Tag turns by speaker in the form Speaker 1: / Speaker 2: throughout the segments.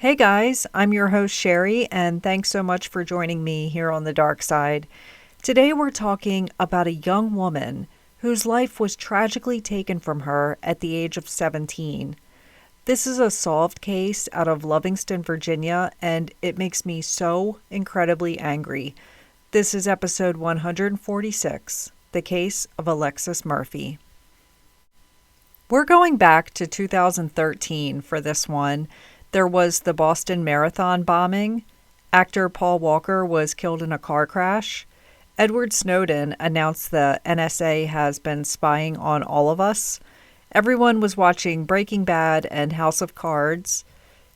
Speaker 1: Hey guys, I'm your host Sherry, and thanks so much for joining me here on the dark side. Today we're talking about a young woman whose life was tragically taken from her at the age of 17. This is a solved case out of Livingston, Virginia, and it makes me so incredibly angry. This is episode 146, The Case of Alexis Murphy. We're going back to 2013 for this one. There was the Boston Marathon bombing. Actor Paul Walker was killed in a car crash. Edward Snowden announced the NSA has been spying on all of us. Everyone was watching Breaking Bad and House of Cards.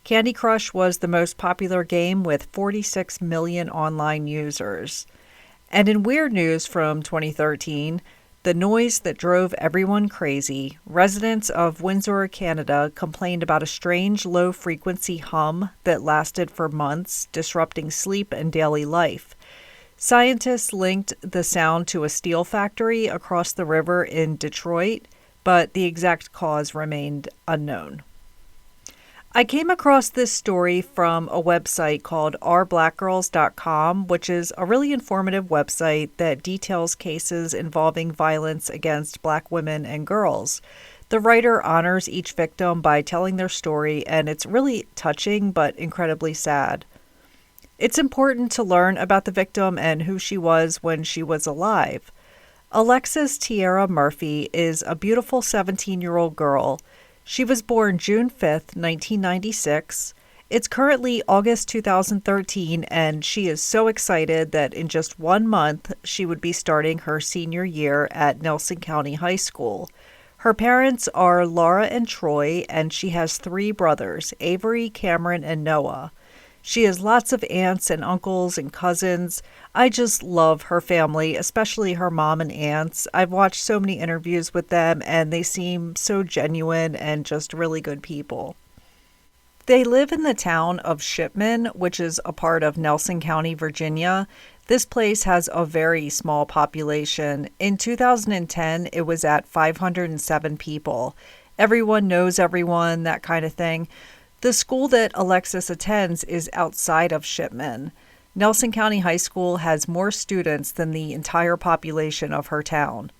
Speaker 1: Candy Crush was the most popular game with 46 million online users. And in weird news from 2013, the noise that drove everyone crazy, residents of Windsor, Canada, complained about a strange low-frequency hum that lasted for months, disrupting sleep and daily life. Scientists linked the sound to a steel factory across the river in Detroit, but the exact cause remained unknown. I came across this story from a website called ourblackgirls.com, which is a really informative website that details cases involving violence against Black women and girls. The writer honors each victim by telling their story, and it's really touching but incredibly sad. It's important to learn about the victim and who she was when she was alive. Alexis Tierra Murphy is a beautiful 17-year-old girl. She was born June 5th, 1996. It's currently August 2013, and she is so excited that in just 1 month, she would be starting her senior year at Nelson County High School. Her parents are Laura and Troy, and she has 3 brothers, Avery, Cameron, and Noah. She has lots of aunts and uncles and cousins. I just love her family, especially her mom and aunts. I've watched so many interviews with them, and they seem so genuine and just really good people. They live in the town of Shipman, which is a part of Nelson County, Virginia. This place has a very small population. In 2010, it was at 507 people. Everyone knows everyone, that kind of thing. The school that Alexis attends is outside of Shipman. Nelson County High School has more students than the entire population of her town.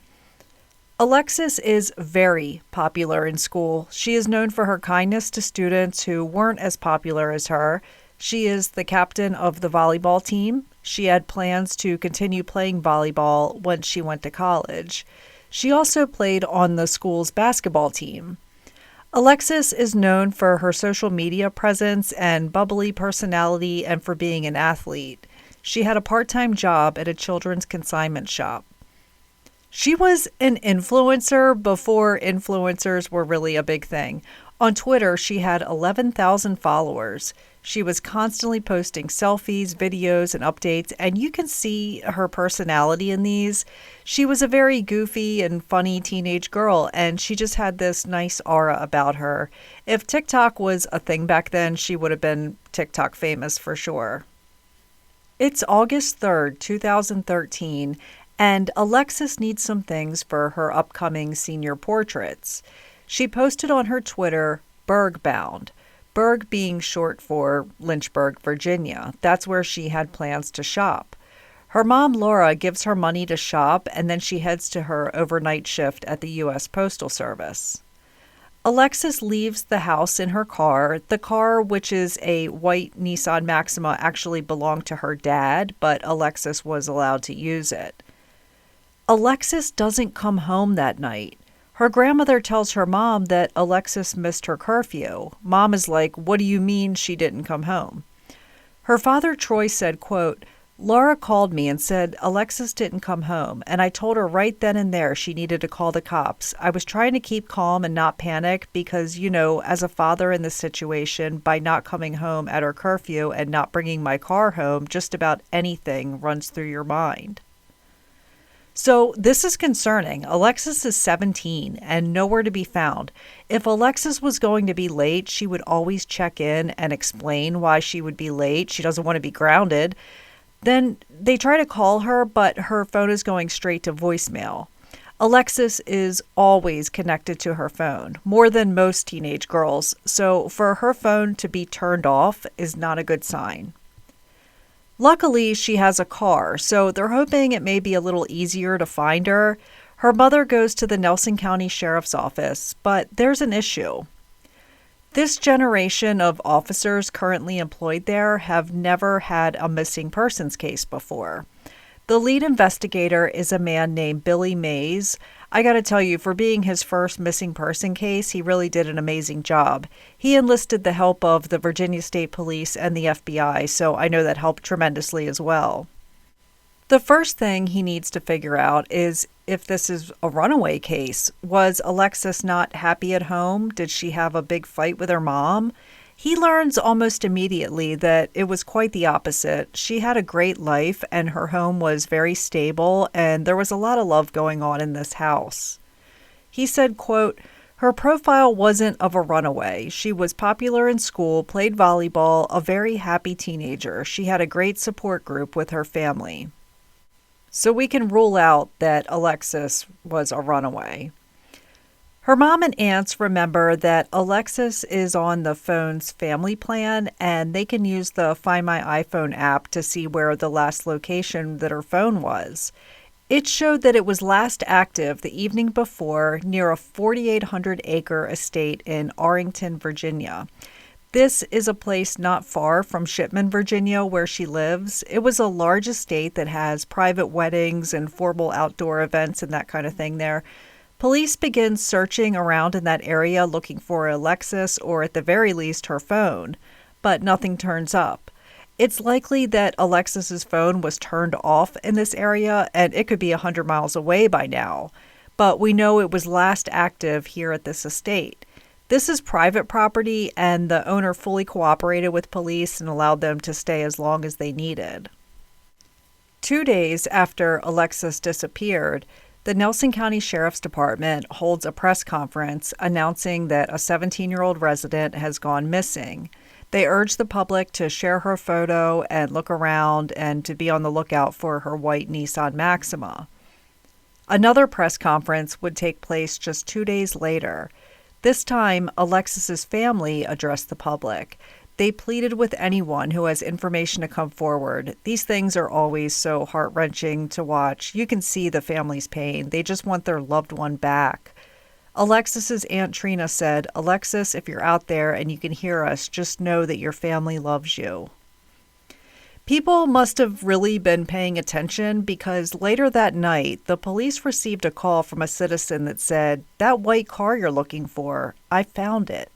Speaker 1: Alexis is very popular in school. She is known for her kindness to students who weren't as popular as her. She is the captain of the volleyball team. She had plans to continue playing volleyball when she went to college. She also played on the school's basketball team. Alexis is known for her social media presence and bubbly personality and for being an athlete. She had a part-time job at a children's consignment shop. She was an influencer before influencers were really a big thing. On Twitter, she had 11,000 followers. She was constantly posting selfies, videos, and updates, and you can see her personality in these. She was a very goofy and funny teenage girl, and she just had this nice aura about her. If TikTok was a thing back then, she would have been TikTok famous for sure. It's August 3rd, 2013, and Alexis needs some things for her upcoming senior portraits. She posted on her Twitter, "Bergbound," Berg being short for Lynchburg, Virginia. That's where she had plans to shop. Her mom, Laura, gives her money to shop, and then she heads to her overnight shift at the U.S. Postal Service. Alexis leaves the house in her car. The car, which is a white Nissan Maxima, actually belonged to her dad, but Alexis was allowed to use it. Alexis doesn't come home that night. Her grandmother tells her mom that Alexis missed her curfew. Mom is like, "What do you mean she didn't come home?" Her father, Troy, said, quote, "Laura called me and said Alexis didn't come home, and I told her right then and there she needed to call the cops. I was trying to keep calm and not panic because, as a father in this situation, by not coming home at her curfew and not bringing my car home, just about anything runs through your mind." So this is concerning. Alexis is 17 and nowhere to be found. If Alexis was going to be late, she would always check in and explain why she would be late. She doesn't want to be grounded. Then they try to call her, but her phone is going straight to voicemail. Alexis is always connected to her phone, more than most teenage girls, so for her phone to be turned off is not a good sign. Luckily, she has a car, so they're hoping it may be a little easier to find her. Her mother goes to the Nelson County Sheriff's Office, but there's an issue. This generation of officers currently employed there have never had a missing persons case before. The lead investigator is a man named Billy Mays. I gotta tell you, for being his first missing person case, he really did an amazing job. He enlisted the help of the Virginia State Police and the FBI, so I know that helped tremendously as well. The first thing he needs to figure out is if this is a runaway case. Was Alexis not happy at home? Did she have a big fight with her mom? He learns almost immediately that it was quite the opposite. She had a great life and her home was very stable and there was a lot of love going on in this house. He said, quote, "Her profile wasn't of a runaway. She was popular in school, played volleyball, a very happy teenager. She had a great support group with her family." So we can rule out that Alexis was a runaway. Her mom and aunts remember that Alexis is on the phone's family plan and they can use the Find My iPhone app to see where the last location that her phone was. It showed that it was last active the evening before near a 4,800-acre estate in Arlington, Virginia. This is a place not far from Shipman, Virginia, where she lives. It was a large estate that has private weddings and formal outdoor events and that kind of thing there. Police begin searching around in that area looking for Alexis or at the very least her phone, but nothing turns up. It's likely that Alexis's phone was turned off in this area and it could be 100 miles away by now, but we know it was last active here at this estate. This is private property and the owner fully cooperated with police and allowed them to stay as long as they needed. 2 days after Alexis disappeared, the Nelson County Sheriff's Department holds a press conference announcing that a 17-year-old resident has gone missing. They urge the public to share her photo and look around and to be on the lookout for her white Nissan Maxima. Another press conference would take place just 2 days later. This time, Alexis's family addressed the public. They pleaded with anyone who has information to come forward. These things are always so heart-wrenching to watch. You can see the family's pain. They just want their loved one back. Alexis's Aunt Trina said, "Alexis, if you're out there and you can hear us, just know that your family loves you." People must have really been paying attention because later that night, the police received a call from a citizen that said, "That white car you're looking for, I found it."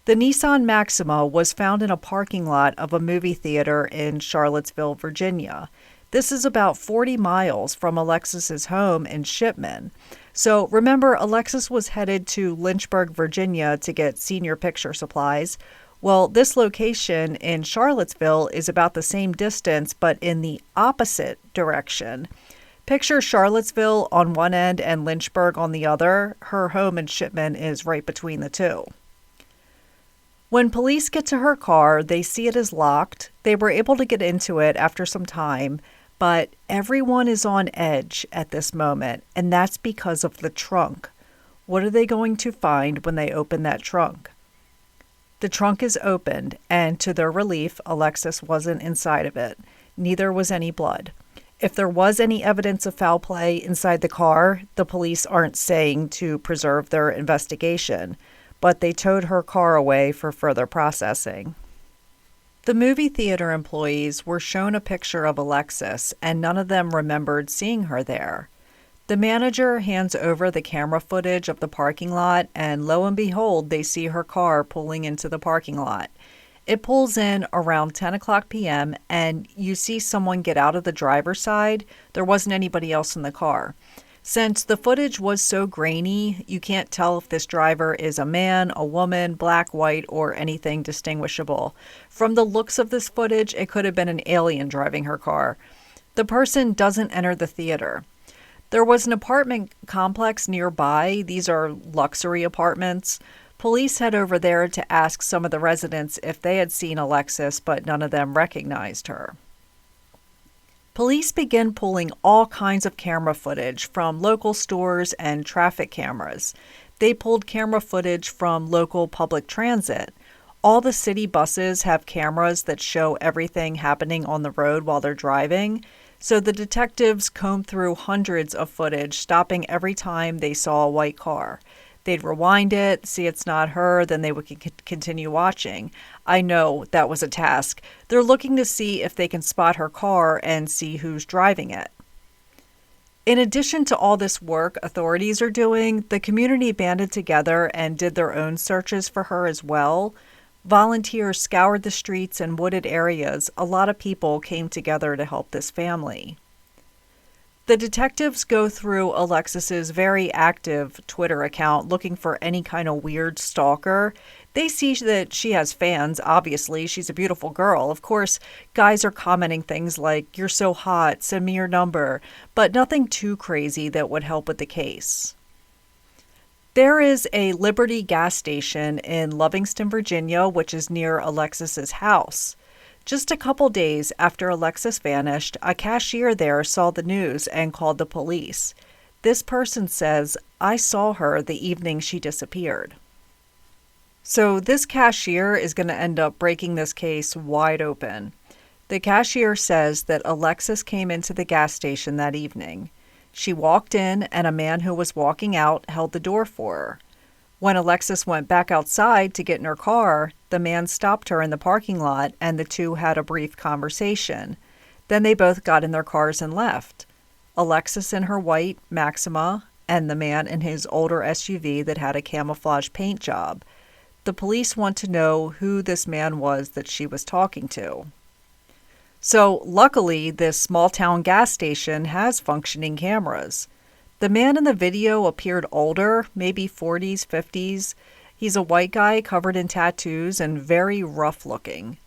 Speaker 1: The Nissan Maxima was found in a parking lot of a movie theater in Charlottesville, Virginia. This is about 40 miles from Alexis's home in Shipman. So remember, Alexis was headed to Lynchburg, Virginia to get senior picture supplies. Well, this location in Charlottesville is about the same distance, but in the opposite direction. Picture Charlottesville on one end and Lynchburg on the other. Her home in Shipman is right between the two. When police get to her car, they see it is locked. They were able to get into it after some time, but everyone is on edge at this moment, and that's because of the trunk. What are they going to find when they open that trunk? The trunk is opened, and to their relief, Alexis wasn't inside of it. Neither was any blood. If there was any evidence of foul play inside the car, the police aren't saying to preserve their investigation, but they towed her car away for further processing. The movie theater employees were shown a picture of Alexis, and none of them remembered seeing her there. The manager hands over the camera footage of the parking lot, and lo and behold, they see her car pulling into the parking lot. It pulls in around 10 o'clock p.m., and you see someone get out of the driver's side. There wasn't anybody else in the car. Since the footage was so grainy, you can't tell if this driver is a man, a woman, black, white, or anything distinguishable. From the looks of this footage, it could have been an alien driving her car. The person doesn't enter the theater. There was an apartment complex nearby. These are luxury apartments. Police head over there to ask some of the residents if they had seen Alexis, but none of them recognized her. Police begin pulling all kinds of camera footage from local stores and traffic cameras. They pulled camera footage from local public transit. All the city buses have cameras that show everything happening on the road while they're driving. So the detectives combed through hundreds of footage, stopping every time they saw a white car. They'd rewind it, see it's not her, then they would continue watching. I know that was a task. They're looking to see if they can spot her car and see who's driving it. In addition to all this work authorities are doing, the community banded together and did their own searches for her as well. Volunteers scoured the streets and wooded areas. A lot of people came together to help this family. The detectives go through Alexis's very active Twitter account looking for any kind of weird stalker. They see that she has fans, obviously. She's a beautiful girl. Of course, guys are commenting things like, "You're so hot, send me your number," but nothing too crazy that would help with the case. There is a Liberty gas station in Lovingston, Virginia, which is near Alexis's house. Just a couple days after Alexis vanished, a cashier there saw the news and called the police. This person says, "I saw her the evening she disappeared." So this cashier is going to end up breaking this case wide open. The cashier says that Alexis came into the gas station that evening. She walked in and a man who was walking out held the door for her. When Alexis went back outside to get in her car, the man stopped her in the parking lot and the two had a brief conversation. Then they both got in their cars and left. Alexis in her white Maxima and the man in his older SUV that had a camouflage paint job. The police want to know who this man was that she was talking to. So luckily, this small town gas station has functioning cameras. The man in the video appeared older, maybe 40s, 50s. He's a white guy covered in tattoos and very rough looking.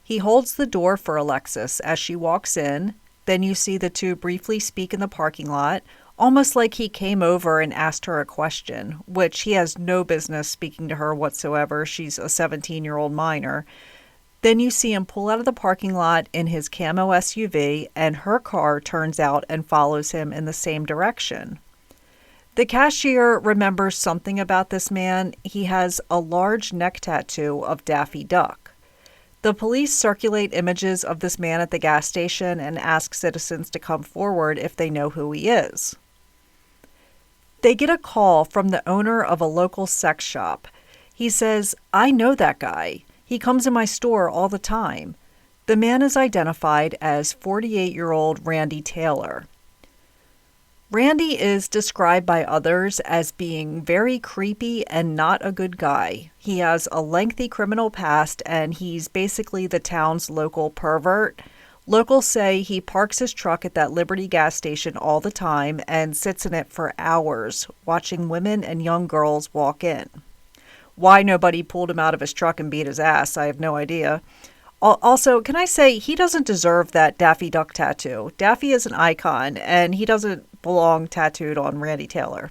Speaker 1: He holds the door for Alexis as she walks in. Then you see the two briefly speak in the parking lot, almost like he came over and asked her a question, which he has no business speaking to her whatsoever. She's a 17-year-old minor. Then you see him pull out of the parking lot in his camo SUV, and her car turns out and follows him in the same direction. The cashier remembers something about this man. He has a large neck tattoo of Daffy Duck. The police circulate images of this man at the gas station and ask citizens to come forward if they know who he is. They get a call from the owner of a local sex shop. He says, "I know that guy. He comes in my store all the time." The man is identified as 48-year-old Randy Taylor. Randy is described by others as being very creepy and not a good guy. He has a lengthy criminal past and he's basically the town's local pervert. Locals say he parks his truck at that Liberty gas station all the time and sits in it for hours, watching women and young girls walk in. Why nobody pulled him out of his truck and beat his ass, I have no idea. Also, can I say, he doesn't deserve that Daffy Duck tattoo. Daffy is an icon, and he doesn't belong tattooed on Randy Taylor.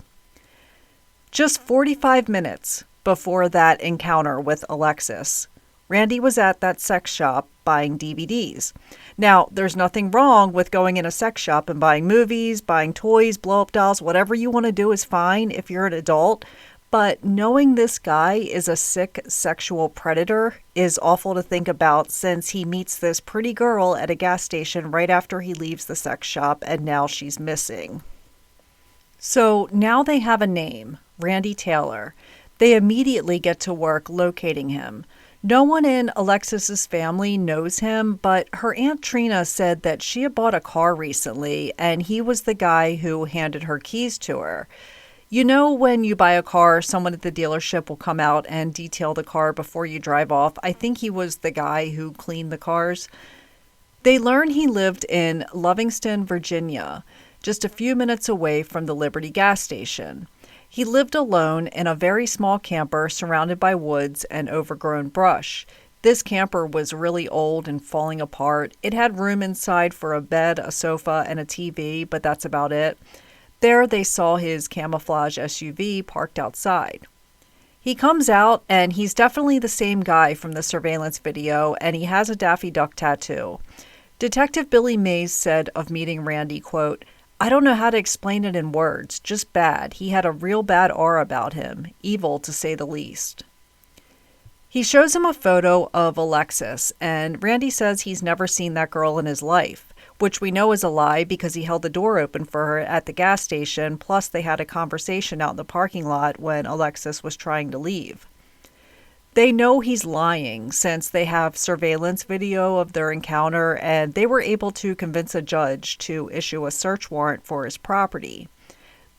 Speaker 1: Just 45 minutes before that encounter with Alexis, Randy was at that sex shop buying DVDs. Now, there's nothing wrong with going in a sex shop and buying movies, buying toys, blow-up dolls, whatever you want to do is fine if you're an adult. But knowing this guy is a sick sexual predator is awful to think about, since he meets this pretty girl at a gas station right after he leaves the sex shop and now she's missing. So now they have a name, Randy Taylor. They immediately get to work locating him. No one in Alexis's family knows him, but her Aunt Trina said that she had bought a car recently and he was the guy who handed her keys to her. You know, when you buy a car, someone at the dealership will come out and detail the car before you drive off. I think he was the guy who cleaned the cars. They learn he lived in Lovingston, Virginia, just a few minutes away from the Liberty gas station. He lived alone in a very small camper surrounded by woods and overgrown brush. This camper was really old and falling apart. It had room inside for a bed, a sofa, and a TV, but that's about it. There they saw his camouflage SUV parked outside. He comes out and he's definitely the same guy from the surveillance video, and he has a Daffy Duck tattoo. Detective Billy Mays said of meeting Randy, quote, "I don't know how to explain it in words, just bad. He had a real bad aura about him, evil to say the least." He shows him a photo of Alexis, and Randy says he's never seen that girl in his life, which we know is a lie because he held the door open for her at the gas station, plus they had a conversation out in the parking lot when Alexis was trying to leave. They know he's lying since they have surveillance video of their encounter, and they were able to convince a judge to issue a search warrant for his property.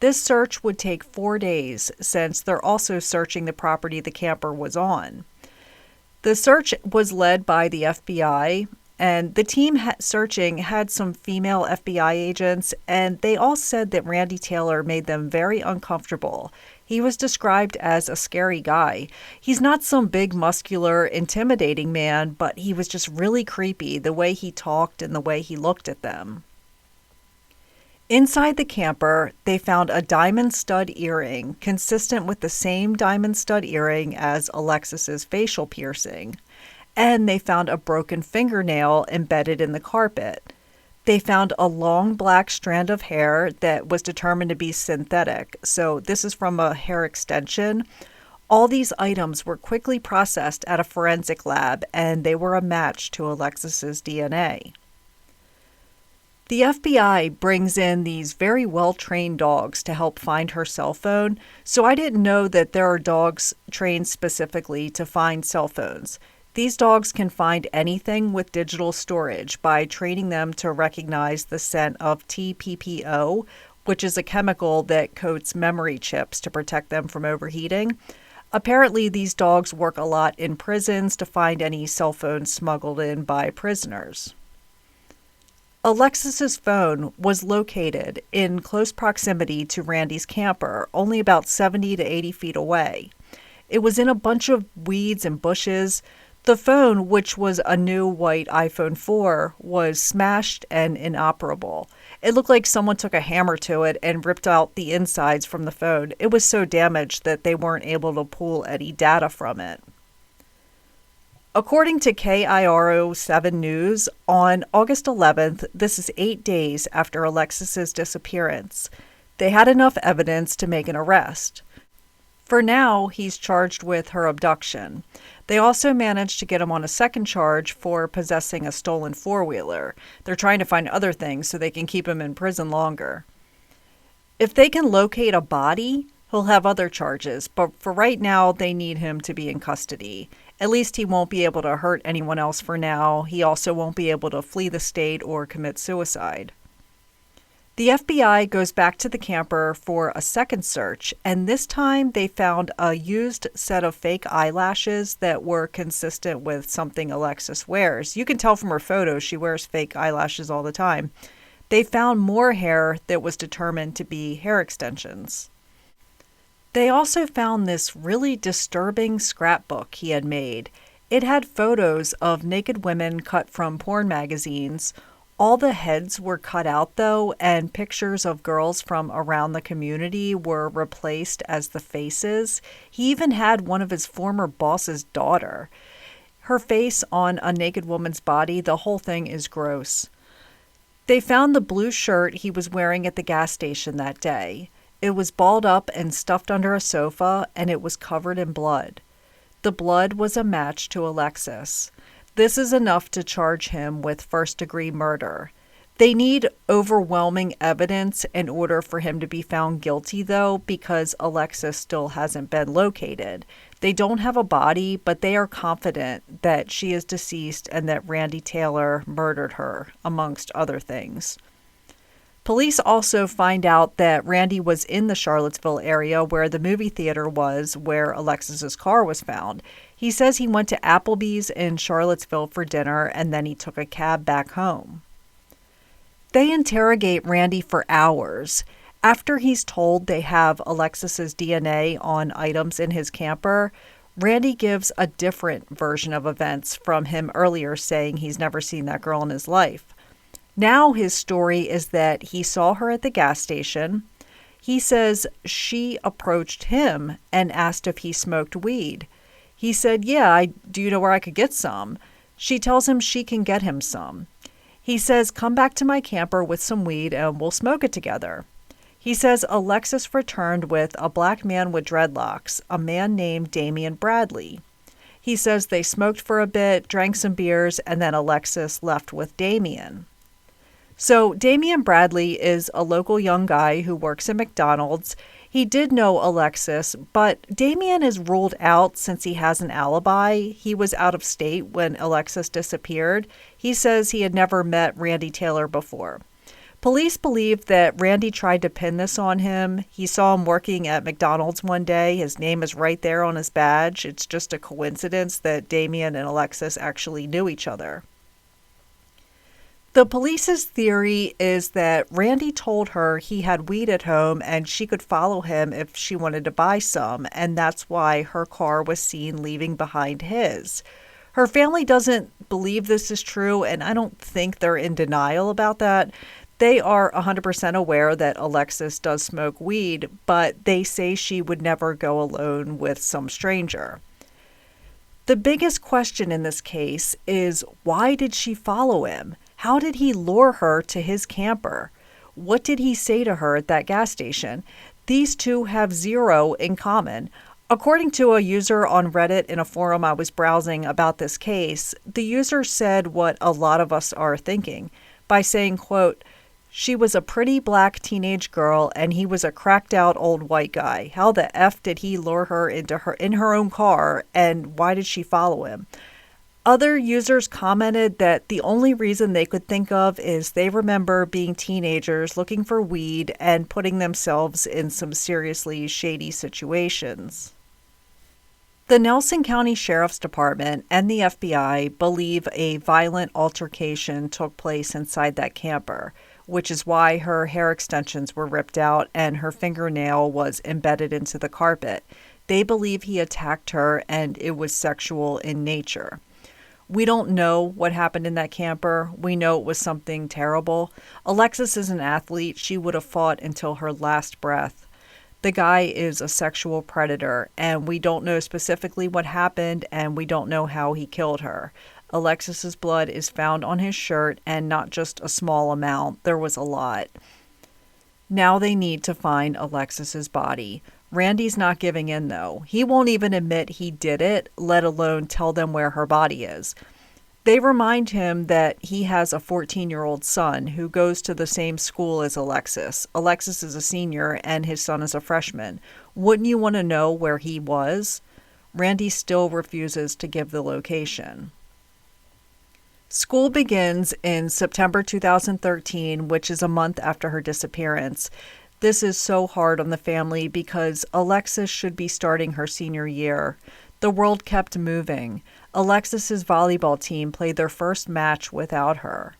Speaker 1: This search would take 4 days since they're also searching the property the camper was on. The search was led by the FBI, and the team searching had some female FBI agents, and they all said that Randy Taylor made them very uncomfortable. He was described as a scary guy. He's not some big, muscular, intimidating man, but he was just really creepy, the way he talked and the way he looked at them. Inside the camper, they found a diamond stud earring, consistent with the same diamond stud earring as Alexis's facial piercing. And they found a broken fingernail embedded in the carpet. They found a long black strand of hair that was determined to be synthetic, so this is from a hair extension. All these items were quickly processed at a forensic lab, and they were a match to Alexis's DNA. The FBI brings in these very well-trained dogs to help find her cell phone, so I didn't know that there are dogs trained specifically to find cell phones. These dogs can find anything with digital storage by training them to recognize the scent of TPPO, which is a chemical that coats memory chips to protect them from overheating. Apparently, these dogs work a lot in prisons to find any cell phones smuggled in by prisoners. Alexis's phone was located in close proximity to Randy's camper, only about 70 to 80 feet away. It was in a bunch of weeds and bushes. The phone, which was a new white iPhone 4, was smashed and inoperable. It looked like someone took a hammer to it and ripped out the insides from the phone. It was so damaged that they weren't able to pull any data from it. According to KIRO 7 News, on August 11th, this is 8 days after Alexis's disappearance, they had enough evidence to make an arrest. For now, he's charged with her abduction. They also managed to get him on a second charge for possessing a stolen four-wheeler. They're trying to find other things so they can keep him in prison longer. If they can locate a body, he'll have other charges, but for right now, they need him to be in custody. At least he won't be able to hurt anyone else for now. He also won't be able to flee the state or commit suicide. The FBI goes back to the camper for a second search, and this time they found a used set of fake eyelashes that were consistent with something Alexis wears. You can tell from her photos she wears fake eyelashes all the time. They found more hair that was determined to be hair extensions. They also found this really disturbing scrapbook he had made. It had photos of naked women cut from porn magazines. All the heads were cut out, though, and pictures of girls from around the community were replaced as the faces. He even had one of his former boss's daughter. Her face on a naked woman's body, the whole thing is gross. They found the blue shirt he was wearing at the gas station that day. It was balled up and stuffed under a sofa, and it was covered in blood. The blood was a match to Alexis. This is enough to charge him with first-degree murder. They need overwhelming evidence in order for him to be found guilty, though, because Alexis still hasn't been located. They don't have a body, but they are confident that she is deceased and that Randy Taylor murdered her, amongst other things. Police also find out that Randy was in the Charlottesville area where the movie theater was, where Alexis's car was found. He says he went to Applebee's in Charlottesville for dinner and then he took a cab back home. They interrogate Randy for hours. After he's told they have Alexis's DNA on items in his camper, Randy gives a different version of events from him earlier, saying he's never seen that girl in his life. Now his story is that he saw her at the gas station. He says she approached him and asked if he smoked weed. He said, "Yeah, do you know where I could get some?" She tells him she can get him some. He says, "Come back to my camper with some weed and we'll smoke it together." He says Alexis returned with a black man with dreadlocks, a man named Damian Bradley. He says they smoked for a bit, drank some beers, and then Alexis left with Damian. So Damian Bradley is a local young guy who works at McDonald's. He did know Alexis, but Damian is ruled out since he has an alibi. He was out of state when Alexis disappeared. He says he had never met Randy Taylor before. Police believe that Randy tried to pin this on him. He saw him working at McDonald's one day. His name is right there on his badge. It's just a coincidence that Damian and Alexis actually knew each other. The police's theory is that Randy told her he had weed at home and she could follow him if she wanted to buy some, and that's why her car was seen leaving behind his. Her family doesn't believe this is true, and I don't think they're in denial about that. They are 100% aware that Alexis does smoke weed, but they say she would never go alone with some stranger. The biggest question in this case is, why did she follow him? How did he lure her to his camper? What did he say to her at that gas station? These two have zero in common. According to a user on Reddit in a forum I was browsing about this case, the user said what a lot of us are thinking by saying, quote, "She was a pretty black teenage girl and he was a cracked out old white guy. How the F did he lure her in her own car, and why did she follow him?" Other users commented that the only reason they could think of is they remember being teenagers looking for weed and putting themselves in some seriously shady situations. The Nelson County Sheriff's Department and the FBI believe a violent altercation took place inside that camper, which is why her hair extensions were ripped out and her fingernail was embedded into the carpet. They believe he attacked her and it was sexual in nature. We don't know what happened in that camper. We know it was something terrible. Alexis is an athlete. She would have fought until her last breath. The guy is a sexual predator, and we don't know specifically what happened, and we don't know how he killed her. Alexis's blood is found on his shirt, and not just a small amount. There was a lot. Now they need to find Alexis's body. Randy's not giving in, though. He won't even admit he did it, let alone tell them where her body is. They remind him that he has a 14-year-old son who goes to the same school as Alexis. Alexis is a senior and his son is a freshman. Wouldn't you want to know where he was? Randy still refuses to give the location. School begins in September 2013, which is a month after her disappearance. This is so hard on the family because Alexis should be starting her senior year. The world kept moving. Alexis's volleyball team played their first match without her.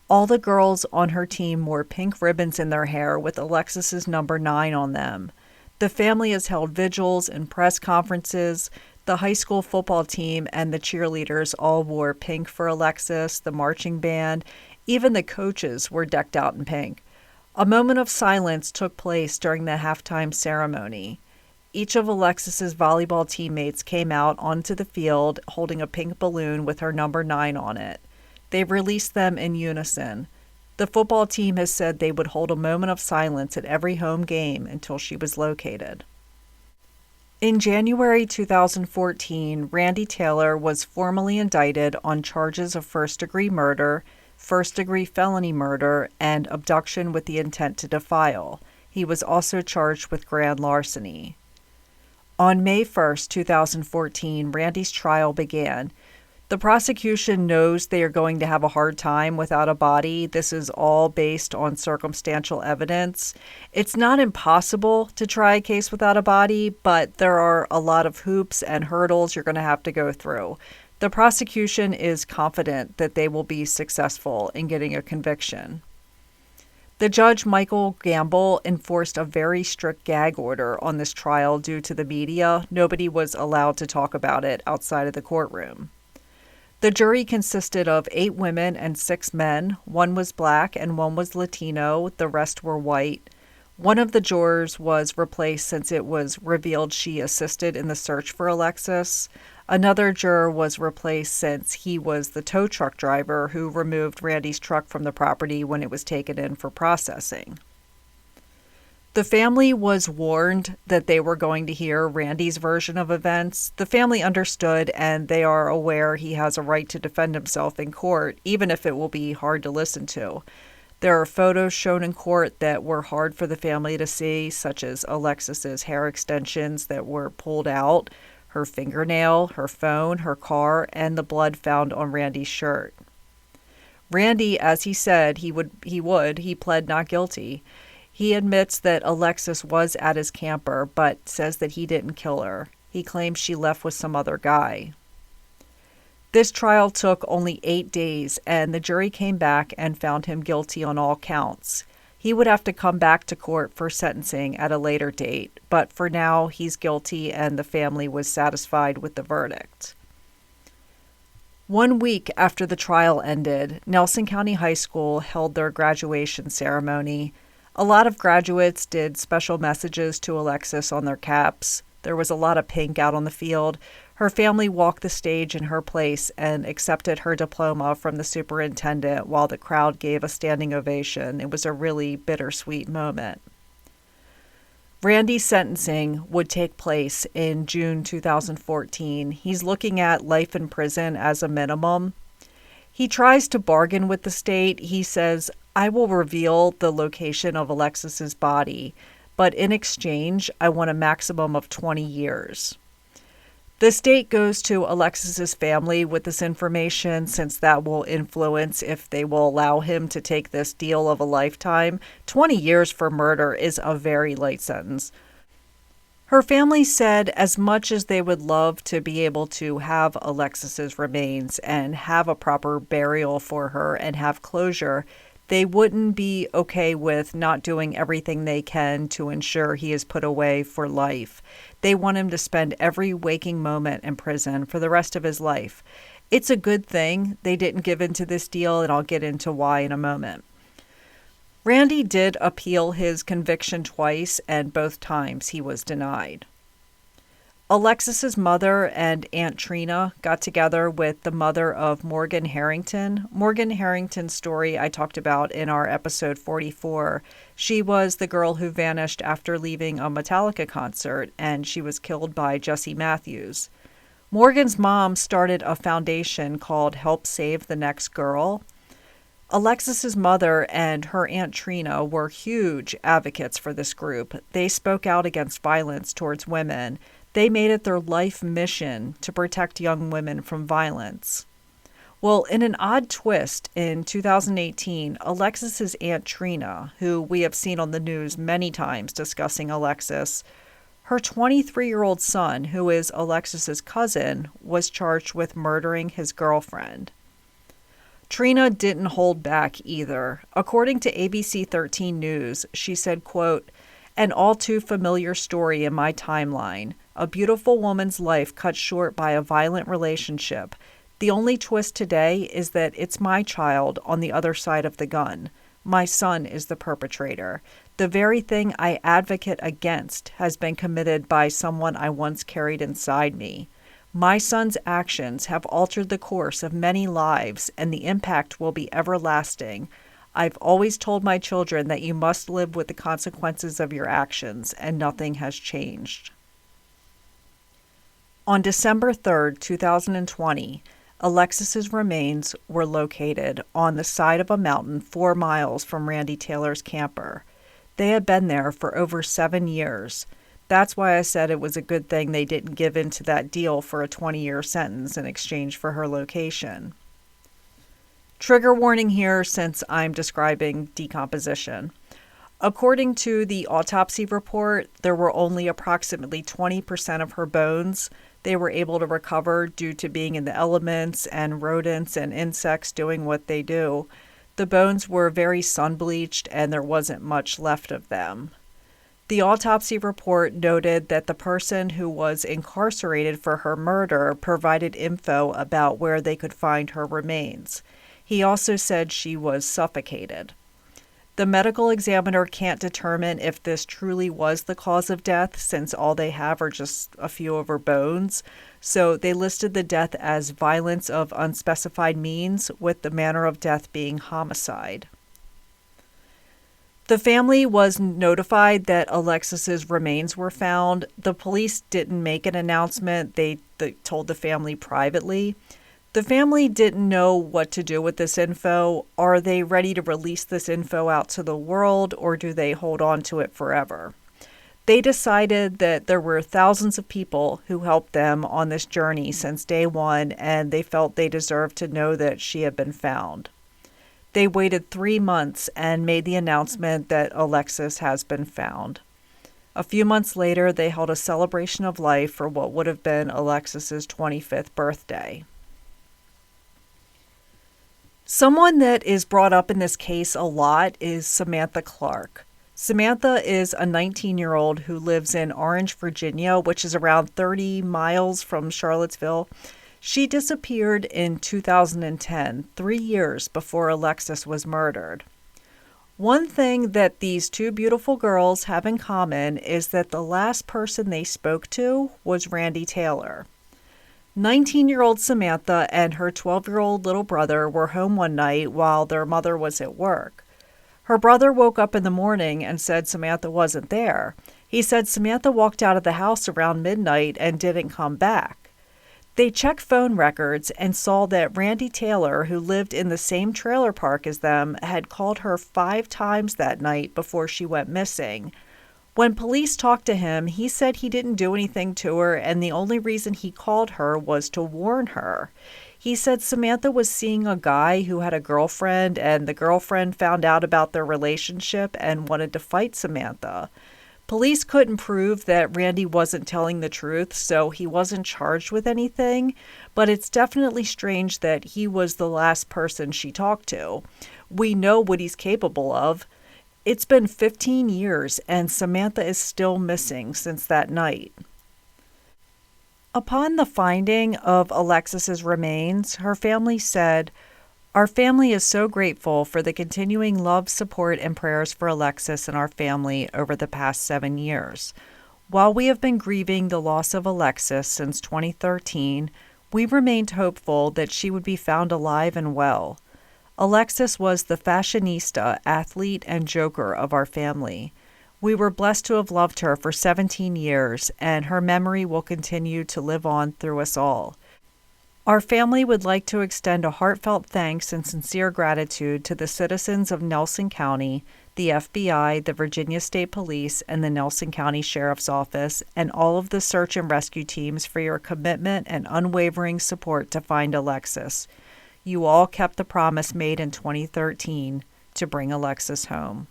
Speaker 1: All the girls on her team wore pink ribbons in their hair with Alexis's number 9 on them. The family has held vigils and press conferences. The high school football team and the cheerleaders all wore pink for Alexis, the marching band. Even the coaches were decked out in pink. A moment of silence took place during the halftime ceremony. Each of Alexis's volleyball teammates came out onto the field holding a pink balloon with her number 9 on it. They released them in unison. The football team has said they would hold a moment of silence at every home game until she was located. In January 2014, Randy Taylor was formally indicted on charges of first-degree murder, first-degree felony murder, and abduction with the intent to defile. He was also charged with grand larceny. On May 1st, 2014, Randy's trial began. The prosecution knows they are going to have a hard time without a body. This is all based on circumstantial evidence. It's not impossible to try a case without a body, but there are a lot of hoops and hurdles you're going to have to go through. The prosecution is confident that they will be successful in getting a conviction. The judge, Michael Gamble, enforced a very strict gag order on this trial due to the media. Nobody was allowed to talk about it outside of the courtroom. The jury consisted of 8 women and 6 men. 1 was black and 1 was Latino. The rest were white. One of the jurors was replaced since it was revealed she assisted in the search for Alexis. Another juror was replaced since he was the tow truck driver who removed Randy's truck from the property when it was taken in for processing. The family was warned that they were going to hear Randy's version of events. The family understood, and they are aware he has a right to defend himself in court, even if it will be hard to listen to. There are photos shown in court that were hard for the family to see, such as Alexis's hair extensions that were pulled out, her fingernail, her phone, her car, and the blood found on Randy's shirt. Randy, as he said he pled not guilty. He admits that Alexis was at his camper, but says that he didn't kill her. He claims she left with some other guy. This trial took only 8 days, and the jury came back and found him guilty on all counts. He would have to come back to court for sentencing at a later date, but for now, he's guilty and the family was satisfied with the verdict. 1 week after the trial ended, Nelson County High School held their graduation ceremony. A lot of graduates did special messages to Alexis on their caps. There was a lot of pink out on the field. Her family walked the stage in her place and accepted her diploma from the superintendent while the crowd gave a standing ovation. It was a really bittersweet moment. Randy's sentencing would take place in June 2014. He's looking at life in prison as a minimum. He tries to bargain with the state. He says, "I will reveal the location of Alexis's body, but in exchange, I want a maximum of 20 years. The state goes to Alexis's family with this information since that will influence if they will allow him to take this deal of a lifetime. 20 years for murder is a very light sentence. Her family said as much as they would love to be able to have Alexis's remains and have a proper burial for her and have closure, they wouldn't be okay with not doing everything they can to ensure he is put away for life. They want him to spend every waking moment in prison for the rest of his life. It's a good thing they didn't give into this deal, and I'll get into why in a moment." Randy did appeal his conviction twice, and both times he was denied. Alexis's mother and Aunt Trina got together with the mother of Morgan Harrington. Morgan Harrington's story I talked about in our episode 44. She was the girl who vanished after leaving a Metallica concert, and she was killed by Jesse Matthews. Morgan's mom started a foundation called Help Save the Next Girl. Alexis's mother and her Aunt Trina were huge advocates for this group. They spoke out against violence towards women. They made it their life mission to protect young women from violence. Well, in an odd twist, in 2018, Alexis's Aunt Trina, who we have seen on the news many times discussing Alexis, her 23-year-old son, who is Alexis's cousin, was charged with murdering his girlfriend. Trina didn't hold back either. According to ABC 13 News, she said, quote, "An all too familiar story in my timeline. A beautiful woman's life cut short by a violent relationship. The only twist today is that it's my child on the other side of the gun. My son is the perpetrator. The very thing I advocate against has been committed by someone I once carried inside me. My son's actions have altered the course of many lives, and the impact will be everlasting. I've always told my children that you must live with the consequences of your actions, and nothing has changed." On December 3rd, 2020, Alexis's remains were located on the side of a mountain 4 miles from Randy Taylor's camper. They had been there for over 7 years. That's why I said it was a good thing they didn't give into that deal for a 20-year sentence in exchange for her location. Trigger warning here since I'm describing decomposition. According to the autopsy report, there were only approximately 20% of her bones they were able to recover due to being in the elements and rodents and insects doing what they do. The bones were very sun-bleached and there wasn't much left of them. The autopsy report noted that the person who was incarcerated for her murder provided info about where they could find her remains. He also said she was suffocated. The medical examiner can't determine if this truly was the cause of death, since all they have are just a few of her bones. So they listed the death as violence of unspecified means, with the manner of death being homicide. The family was notified that Alexis's remains were found. The police didn't make an announcement. They told the family privately. The family didn't know what to do with this info. Are they ready to release this info out to the world, or do they hold on to it forever? They decided that there were thousands of people who helped them on this journey since day one, and they felt they deserved to know that she had been found. They waited 3 months and made the announcement that Alexis has been found. A few months later, they held a celebration of life for what would have been Alexis's 25th birthday. Someone that is brought up in this case a lot is Samantha Clark. Samantha is a 19-year-old who lives in Orange, Virginia, which is around 30 miles from Charlottesville. She disappeared in 2010, 3 years before Alexis was murdered. One thing that these two beautiful girls have in common is that the last person they spoke to was Randy Taylor. 19-year-old Samantha and her 12-year-old little brother were home one night while their mother was at work. Her brother woke up in the morning and said Samantha wasn't there. He said Samantha walked out of the house around midnight and didn't come back. They checked phone records and saw that Randy Taylor, who lived in the same trailer park as them, had called her 5 times that night before she went missing. When police talked to him, he said he didn't do anything to her, and the only reason he called her was to warn her. He said Samantha was seeing a guy who had a girlfriend, and the girlfriend found out about their relationship and wanted to fight Samantha. Police couldn't prove that Randy wasn't telling the truth, so he wasn't charged with anything, but it's definitely strange that he was the last person she talked to. We know what he's capable of. It's been 15 years, and Samantha is still missing since that night. Upon the finding of Alexis's remains, her family said, "Our family is so grateful for the continuing love, support, and prayers for Alexis and our family over the past 7 years. While we have been grieving the loss of Alexis since 2013, we remained hopeful that she would be found alive and well. Alexis was the fashionista, athlete, and joker of our family. We were blessed to have loved her for 17 years, and her memory will continue to live on through us all. Our family would like to extend a heartfelt thanks and sincere gratitude to the citizens of Nelson County, the FBI, the Virginia State Police, and the Nelson County Sheriff's Office, and all of the search and rescue teams for your commitment and unwavering support to find Alexis. You all kept the promise made in 2013 to bring Alexis home."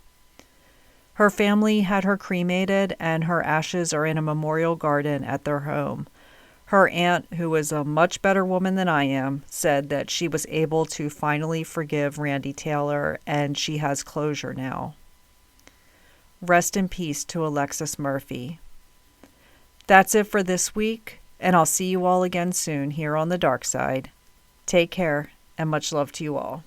Speaker 1: Her family had her cremated, and her ashes are in a memorial garden at their home. Her aunt, who is a much better woman than I am, said that she was able to finally forgive Randy Taylor, and she has closure now. Rest in peace to Alexis Murphy. That's it for this week, and I'll see you all again soon here on the dark side. Take care, and much love to you all.